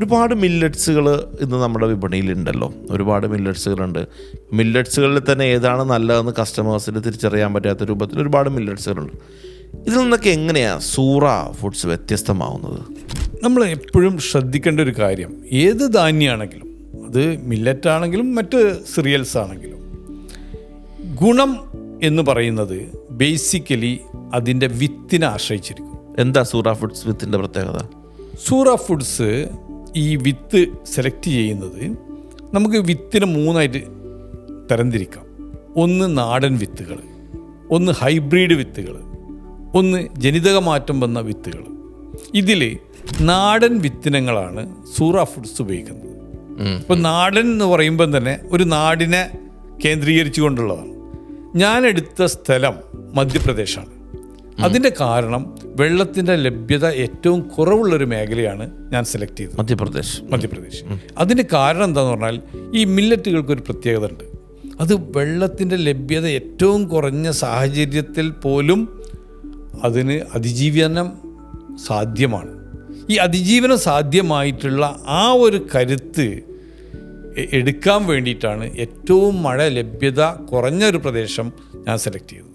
ഒരുപാട് മില്ലറ്റ്സുകൾ ഇന്ന് നമ്മുടെ വിപണിയിലുണ്ടല്ലോ, ഒരുപാട് മില്ലറ്റ്സുകളുണ്ട്. മില്ലറ്റ്സുകളിൽ തന്നെ ഏതാണ് നല്ലതെന്ന് കസ്റ്റമേഴ്സിന് തിരിച്ചറിയാൻ പറ്റാത്ത രൂപത്തിൽ ഒരുപാട് മില്ലറ്റ്സുകളുണ്ട്. ഇതിൽ നിന്നൊക്കെ എങ്ങനെയാണ് സൂറ ഫുഡ്സ് വ്യത്യസ്തമാവുന്നത്? നമ്മൾ എപ്പോഴും ശ്രദ്ധിക്കേണ്ട ഒരു കാര്യം, ഏത് ധാന്യമാണെങ്കിലും, അത് മില്ലറ്റ് ആണെങ്കിലും മറ്റ് സിറിയൽസ് ആണെങ്കിലും, ഗുണം എന്ന് പറയുന്നത് ബേസിക്കലി അതിൻ്റെ വിത്തിനെ ആശ്രയിച്ചിരിക്കും. എന്താ സൂറ ഫുഡ്സ് വിത്തിൻ്റെ പ്രത്യേകത? സൂറ ഫുഡ്സ് ഈ വിത്ത് സെലക്ട് ചെയ്യുന്നത്, നമുക്ക് വിത്തിനെ 3ആയിട്ട് തരംതിരിക്കാം. ഒന്ന് നാടൻ വിത്തുകൾ, ഒന്ന് ഹൈബ്രിഡ് വിത്തുകൾ, ഒന്ന് ജനിതക മാറ്റം വന്ന വിത്തുകൾ. ഇതിൽ നാടൻ വിത്തിനങ്ങളാണ് സൂറ ഫുഡ്സ് ഉപയോഗിക്കുന്നത്. ഇപ്പോൾ നാടൻ എന്ന് പറയുമ്പം തന്നെ ഒരു നാടിനെ കേന്ദ്രീകരിച്ചു കൊണ്ടുള്ളതാണ്. ഞാനെടുത്ത സ്ഥലം മധ്യപ്രദേശാണ്. അതിൻ്റെ കാരണം വെള്ളത്തിൻ്റെ ലഭ്യത ഏറ്റവും കുറവുള്ളൊരു മേഖലയാണ് ഞാൻ സെലക്ട് ചെയ്തത്, മധ്യപ്രദേശ്. അതിൻ്റെ കാരണം എന്താണെന്ന് പറഞ്ഞാൽ, ഈ മില്ലറ്റുകൾക്കൊരു പ്രത്യേകത ഉണ്ട്. അത് വെള്ളത്തിൻ്റെ ലഭ്യത ഏറ്റവും കുറഞ്ഞ സാഹചര്യത്തിൽ പോലും അതിന് അതിജീവനം സാധ്യമാണ്. ഈ അതിജീവനം സാധ്യമായിട്ടുള്ള ആ ഒരു കരുത്ത് എടുക്കാൻ വേണ്ടിയിട്ടാണ് ഏറ്റവും മഴ ലഭ്യത കുറഞ്ഞൊരു പ്രദേശം ഞാൻ സെലക്ട് ചെയ്തത്.